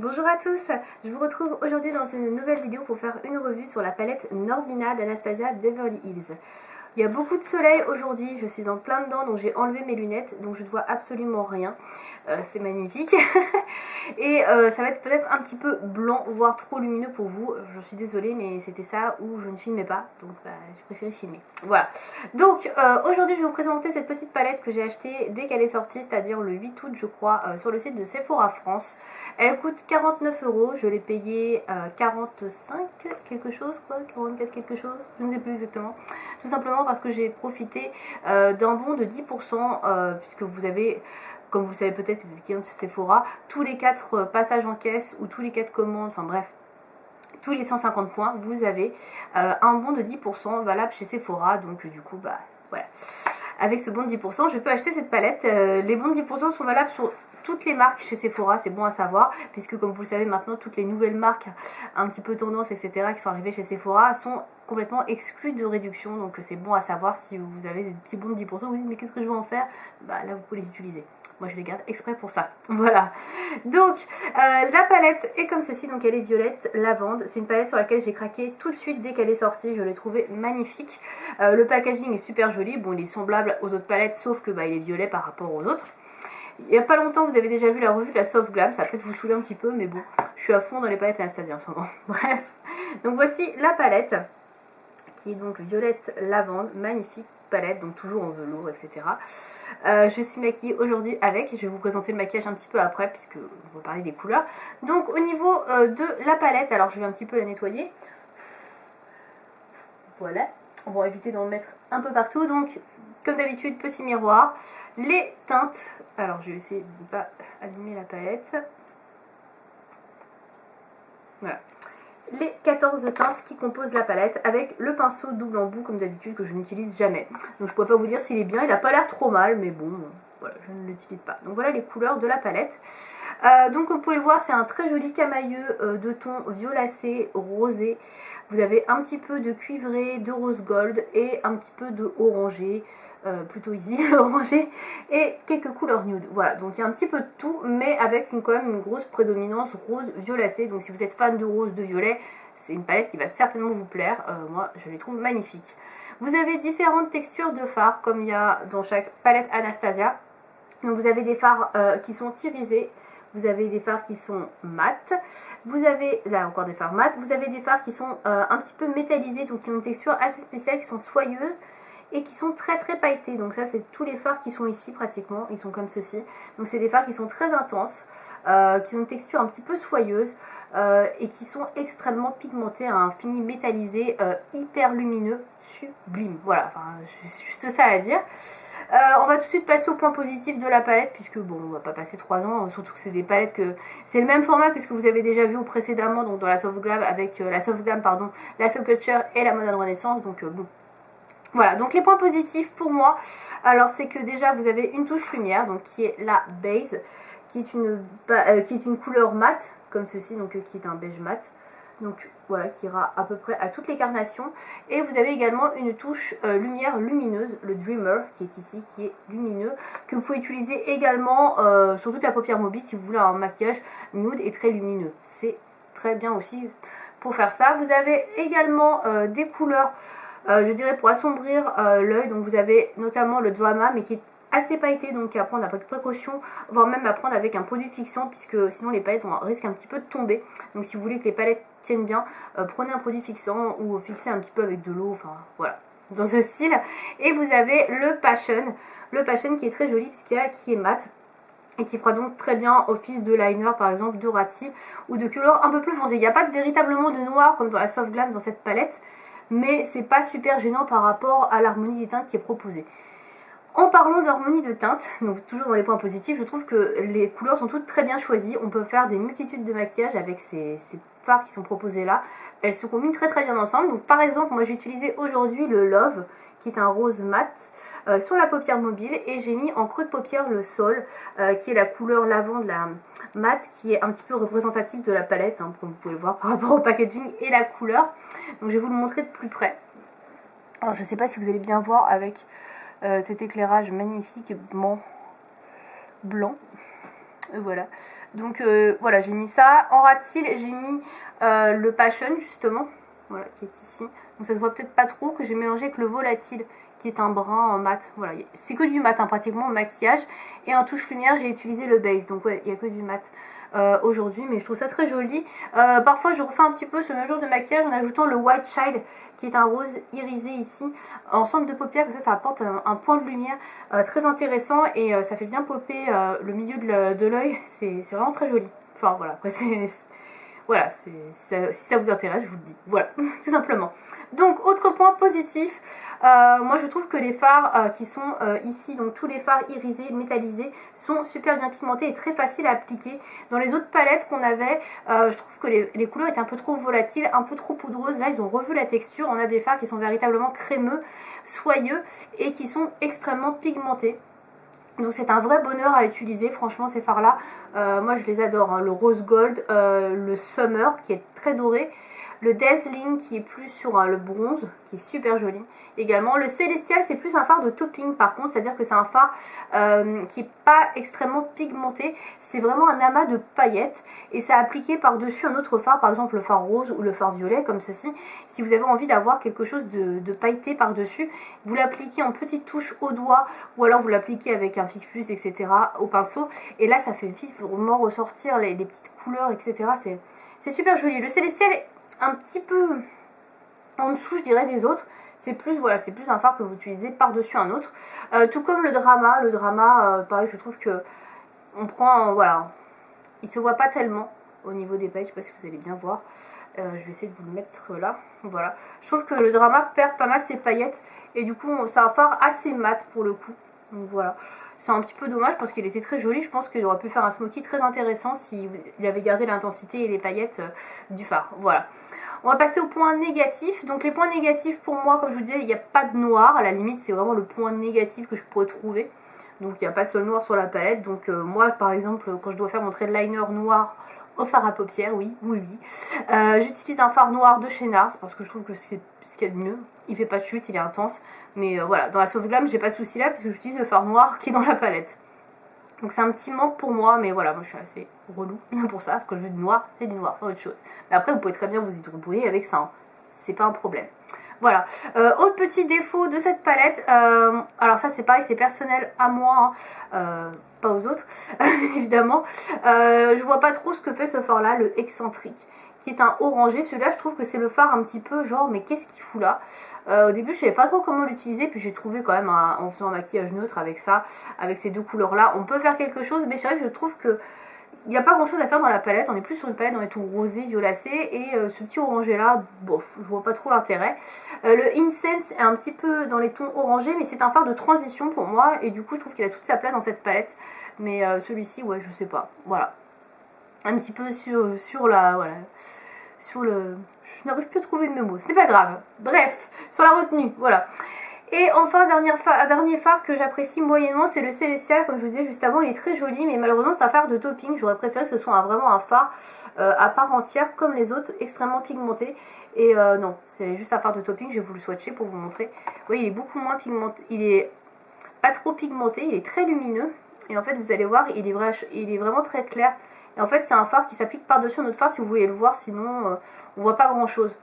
Bonjour à tous, je vous retrouve aujourd'hui dans une nouvelle vidéo pour faire une revue sur la palette Norvina d'Anastasia Beverly Hills. Il y a beaucoup de soleil aujourd'hui, je suis en plein dedans, donc j'ai enlevé mes lunettes, donc je ne vois absolument rien. C'est magnifique. Et ça va être peut-être un petit peu blanc, voire trop lumineux pour vous. Je suis désolée, mais c'était ça où je ne filmais pas, donc j'ai préféré filmer. Voilà. Donc aujourd'hui, je vais vous présenter cette petite palette que j'ai achetée dès qu'elle est sortie, c'est-à-dire le 8 août, je crois, sur le site de Sephora France. Elle coûte 49 €, je l'ai payée 45 quelque chose, quoi, 44 quelque chose, je ne sais plus exactement. Tout simplement parce que j'ai profité d'un bon de 10%, puisque vous avez, comme vous le savez peut-être si vous êtes client de Sephora, tous les 4 passages en caisse ou tous les 4 commandes, enfin bref, tous les 150 points, vous avez un bon de 10% valable chez Sephora. Donc du coup, bah voilà. Avec ce bon de 10%, je peux acheter cette palette. Les bons de 10% sont valables sur toutes les marques chez Sephora, c'est bon à savoir, puisque comme vous le savez maintenant, toutes les nouvelles marques, un petit peu tendance, etc., qui sont arrivées chez Sephora, sont complètement exclues de réduction. Donc c'est bon à savoir si vous avez des petits bons de 10%, vous vous dites mais qu'est-ce que je vais en faire? Bah là vous pouvez les utiliser. Moi je les garde exprès pour ça. Voilà. Donc la palette est comme ceci, donc elle est violette lavande. C'est une palette sur laquelle j'ai craqué tout de suite dès qu'elle est sortie, je l'ai trouvée magnifique. Le packaging est super joli, bon il est semblable aux autres palettes sauf que bah, il est violet par rapport aux autres. Il n'y a pas longtemps, vous avez déjà vu la revue de la Soft Glam, ça va peut-être vous saouler un petit peu, mais bon, je suis à fond dans les palettes Anastasia en ce moment. Bref, donc voici la palette, qui est donc violette lavande, magnifique palette, donc toujours en velours, etc. Je suis maquillée aujourd'hui avec, je vais vous présenter le maquillage un petit peu après, puisque on va parler des couleurs. Donc au niveau de la palette, alors je vais un petit peu la nettoyer. Voilà, on va éviter d'en mettre un peu partout, donc comme d'habitude, petit miroir, les teintes. Alors je vais essayer de ne pas abîmer la palette. Voilà. Les 14 teintes qui composent la palette avec le pinceau double embout comme d'habitude que je n'utilise jamais. Donc je ne pourrais pas vous dire s'il est bien, il n'a pas l'air trop mal, mais bon, voilà, je ne l'utilise pas. Donc voilà les couleurs de la palette. Donc comme vous pouvez le voir, c'est un très joli camailleux de ton violacé rosé. Vous avez un petit peu de cuivré, de rose gold et un petit peu de orangé, plutôt ici, orangé, et quelques couleurs nude. Voilà, donc il y a un petit peu de tout, mais avec quand même une grosse prédominance rose violacé. Donc si vous êtes fan de rose, de violet, c'est une palette qui va certainement vous plaire. Moi, je les trouve magnifiques. Vous avez différentes textures de fards, comme il y a dans chaque palette Anastasia. Donc vous avez des fards qui sont irisés. Vous avez des fards qui sont mat, vous avez, là encore des fards mat, vous avez des fards qui sont un petit peu métallisés, donc qui ont une texture assez spéciale, qui sont soyeux et qui sont très très pailletés. Donc ça c'est tous les fards qui sont ici pratiquement, ils sont comme ceci. Donc c'est des fards qui sont très intenses, qui ont une texture un petit peu soyeuse et qui sont extrêmement pigmentés à un fini métallisé hyper lumineux, sublime. Voilà, enfin c'est juste ça à dire. On va tout de suite passer au point positif de la palette, puisque bon, on va pas passer 3 ans, surtout que c'est des palettes que c'est le même format que ce que vous avez déjà vu précédemment, donc dans la Soft Glam avec la Soft Glam, pardon, la Soft Culture et la Modern Renaissance, donc bon. Voilà, donc les points positifs pour moi, alors c'est que déjà vous avez une touche lumière, donc qui est la base, qui est une couleur mat, comme ceci, donc qui est un beige mat. Donc voilà, qui ira à peu près à toutes les carnations. Et vous avez également une touche lumière lumineuse, le Dreamer, qui est ici, qui est lumineux, que vous pouvez utiliser également sur toute la paupière mobile si vous voulez un maquillage nude et très lumineux. C'est très bien aussi pour faire ça. Vous avez également des couleurs, je dirais pour assombrir l'œil. Donc vous avez notamment le Drama, mais qui est assez pailleté, donc à prendre avec précaution, voire même à prendre avec un produit fixant, puisque sinon les palettes risquent un petit peu de tomber. Donc si vous voulez que les palettes tiennent bien, prenez un produit fixant ou fixez un petit peu avec de l'eau, enfin voilà, dans ce style. Et vous avez le Passion qui est très joli qui est mat et qui fera donc très bien office de liner par exemple, de rat ou de couleur un peu plus foncée. Il n'y a pas véritablement de noir comme dans la Soft Glam dans cette palette, mais c'est pas super gênant par rapport à l'harmonie des teintes qui est proposée. En parlant d'harmonie de teintes, donc toujours dans les points positifs, je trouve que les couleurs sont toutes très bien choisies. On peut faire des multitudes de maquillages avec ces fards qui sont proposés là. Elles se combinent très très bien ensemble. Donc par exemple, moi j'ai utilisé aujourd'hui le Love, qui est un rose mat, sur la paupière mobile. Et j'ai mis en creux de paupière le Sol, qui est la couleur lavande, la mat, qui est un petit peu représentative de la palette, hein, comme vous pouvez le voir par rapport au packaging et la couleur. Donc je vais vous le montrer de plus près. Alors je ne sais pas si vous allez bien voir avec cet éclairage magnifiquement blanc. Voilà. Donc voilà, j'ai mis ça. En ras de cils, j'ai mis le Passion justement. Voilà, qui est ici. Donc ça se voit peut-être pas trop, que j'ai mélangé avec le Volatile, qui est un brun en mat. Voilà, c'est que du mat, hein, pratiquement, le maquillage. Et en touche lumière, j'ai utilisé le base. Donc ouais, il n'y a que du mat aujourd'hui, mais je trouve ça très joli. Parfois, je refais un petit peu ce même genre de maquillage en ajoutant le White Child, qui est un rose irisé ici, en centre de paupière. Comme ça apporte un point de lumière très intéressant et ça fait bien popper le milieu de l'œil. C'est vraiment très joli. Enfin voilà, après voilà, si ça vous intéresse, je vous le dis. Voilà, tout simplement. Donc, autre point positif, moi je trouve que les fards qui sont ici, donc tous les fards irisés, métallisés, sont super bien pigmentés et très faciles à appliquer. Dans les autres palettes qu'on avait, je trouve que les couleurs étaient un peu trop volatiles, un peu trop poudreuses. Là, ils ont revu la texture. On a des fards qui sont véritablement crémeux, soyeux et qui sont extrêmement pigmentés. Donc c'est un vrai bonheur à utiliser, franchement ces fards là, moi je les adore, hein. Le Rose Gold, le Summer qui est très doré, le Dazzling qui est plus sur le bronze, qui est super joli également. Le Célestial c'est plus un fard de topping par contre, c'est à dire que c'est un fard qui n'est pas extrêmement pigmenté, c'est vraiment un amas de paillettes et c'est appliqué par dessus un autre fard, par exemple le fard rose ou le fard violet comme ceci. Si vous avez envie d'avoir quelque chose de pailleté par dessus, vous l'appliquez en petites touches au doigt ou alors vous l'appliquez avec un Fix Plus etc au pinceau et là ça fait vivement ressortir les petites couleurs etc. C'est super joli. Le Célestial est un petit peu en dessous je dirais des autres. C'est plus, voilà, c'est plus un fard que vous utilisez par-dessus un autre. Tout comme le Drama. Le Drama, pareil, je trouve que on prend, voilà, il se voit pas tellement au niveau des paillettes. Je sais pas si vous allez bien voir. Je vais essayer de vous le mettre là. Voilà. Je trouve que le Drama perd pas mal ses paillettes. Et du coup, c'est un fard assez mat pour le coup. Donc voilà. C'est un petit peu dommage parce qu'il était très joli. Je pense qu'il aurait pu faire un smoky très intéressant s'il avait gardé l'intensité et les paillettes du fard. Voilà. On va passer aux points négatifs. Donc les points négatifs pour moi, comme je vous disais, il n'y a pas de noir. À la limite, c'est vraiment le point négatif que je pourrais trouver. Donc il n'y a pas seul noir sur la palette. Donc moi, par exemple, quand je dois faire mon trait de liner noir au fard à paupières, oui. J'utilise un fard noir de chez NARS parce que je trouve que c'est ce qu'il y a de mieux. Il fait pas de chute, il est intense. Mais voilà, dans la Soft Glam, j'ai pas de souci là parce que j'utilise le fard noir qui est dans la palette. Donc c'est un petit manque pour moi, mais voilà, moi je suis assez relou pour ça, parce que je veux du noir, c'est du noir, pas autre chose. Mais après, vous pouvez très bien vous y débrouiller avec ça, hein. C'est pas un problème. Voilà. Autre petit défaut de cette palette, alors ça c'est pareil, c'est personnel à moi, hein, pas aux autres, évidemment. Je vois pas trop ce que fait ce fard là, le excentrique, qui est un orangé. Celui-là, je trouve que c'est le fard un petit peu genre, mais qu'est-ce qu'il fout là? Au début, je savais pas trop comment l'utiliser, puis j'ai trouvé quand même en faisant un maquillage neutre avec ça, avec ces deux couleurs là, on peut faire quelque chose, mais c'est vrai que je trouve que il n'y a pas grand chose à faire dans la palette. On est plus sur une palette dans les tons rosés, violacés, et ce petit orangé là, bof, je vois pas trop l'intérêt. Le Incense est un petit peu dans les tons orangés, mais c'est un fard de transition pour moi, et du coup je trouve qu'il a toute sa place dans cette palette, mais celui-ci, ouais, je sais pas, voilà. Un petit peu sur la, voilà, sur le... Je n'arrive plus à trouver le mot, c'est pas grave. Bref, sur la retenue, voilà. Et enfin, dernier fard que j'apprécie moyennement, c'est le Célestial. Comme je vous disais juste avant, il est très joli, mais malheureusement c'est un fard de topping. J'aurais préféré que ce soit vraiment un fard à part entière, comme les autres, extrêmement pigmenté. Et non, c'est juste un fard de topping, je vais vous le swatcher pour vous montrer. Vous voyez, il est beaucoup moins pigmenté, il est pas trop pigmenté, il est très lumineux. Et en fait, vous allez voir, il est vraiment très clair. Et en fait, c'est un fard qui s'applique par-dessus un autre fard, si vous voulez le voir, sinon on voit pas grand-chose.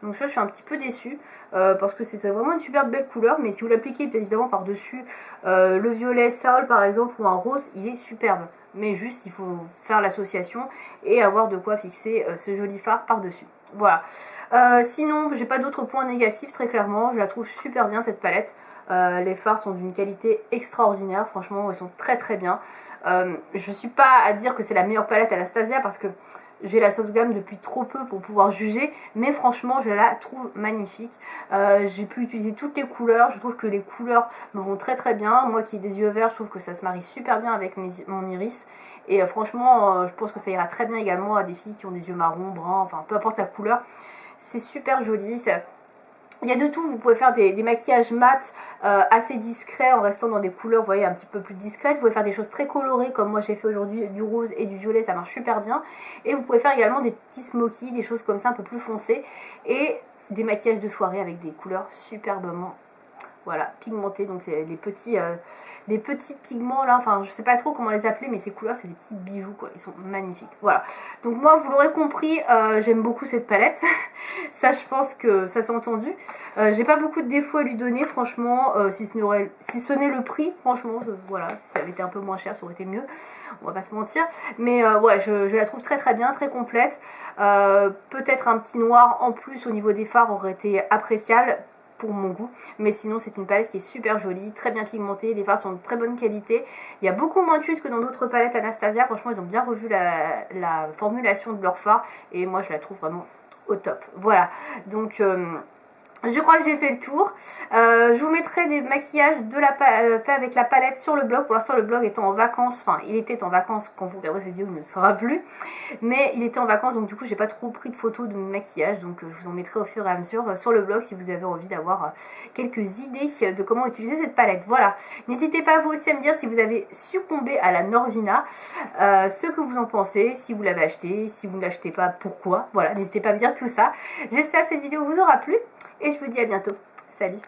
Donc ça, je suis un petit peu déçue, parce que c'était vraiment une super belle couleur, mais si vous l'appliquez évidemment par-dessus le violet Saul par exemple, ou un rose, il est superbe. Mais juste, il faut faire l'association et avoir de quoi fixer ce joli fard par-dessus. Voilà. Sinon, j'ai pas d'autres points négatifs, très clairement. Je la trouve super bien, cette palette. Les fards sont d'une qualité extraordinaire, franchement, ils sont très très bien. Je suis pas à dire que c'est la meilleure palette Anastasia, parce que j'ai la Soft Glam depuis trop peu pour pouvoir juger, mais franchement je la trouve magnifique. J'ai pu utiliser toutes les couleurs, je trouve que les couleurs me vont très très bien. Moi qui ai des yeux verts, je trouve que ça se marie super bien avec mon iris. Et franchement, je pense que ça ira très bien également à des filles qui ont des yeux marrons, bruns, enfin peu importe la couleur. C'est super joli. Il y a de tout, vous pouvez faire des maquillages mat assez discrets en restant dans des couleurs, vous voyez, un petit peu plus discrètes. Vous pouvez faire des choses très colorées comme moi j'ai fait aujourd'hui, du rose et du violet, ça marche super bien. Et vous pouvez faire également des petits smokies, des choses comme ça un peu plus foncées. Et des maquillages de soirée avec des couleurs superbement voilà, pigmentés, donc les petits pigments là, enfin je sais pas trop comment les appeler, mais ces couleurs c'est des petits bijoux quoi, ils sont magnifiques, voilà. Donc moi vous l'aurez compris, j'aime beaucoup cette palette, ça je pense que ça s'est entendu. J'ai pas beaucoup de défauts à lui donner franchement, si ce n'est le prix, franchement, voilà, si ça avait été un peu moins cher ça aurait été mieux, on va pas se mentir, mais ouais, je la trouve très très bien, très complète. Peut-être un petit noir en plus au niveau des fards aurait été appréciable pour mon goût, mais sinon c'est une palette qui est super jolie, très bien pigmentée, les fards sont de très bonne qualité, il y a beaucoup moins de chutes que dans d'autres palettes Anastasia, franchement ils ont bien revu la formulation de leurs fards et moi je la trouve vraiment au top. Voilà, donc je crois que j'ai fait le tour. Je vous mettrai des maquillages faits avec la palette sur le blog. Pour l'instant, le blog étant en vacances. Enfin, il était en vacances quand vous regardez cette vidéo, il ne le sera plus. Mais il était en vacances, donc du coup, j'ai pas trop pris de photos de maquillage. Donc, je vous en mettrai au fur et à mesure sur le blog si vous avez envie d'avoir quelques idées de comment utiliser cette palette. Voilà. N'hésitez pas vous aussi à me dire si vous avez succombé à la Norvina, ce que vous en pensez, si vous l'avez acheté, si vous ne l'achetez pas, pourquoi. Voilà, n'hésitez pas à me dire tout ça. J'espère que cette vidéo vous aura plu. Et je vous dis à bientôt. Salut!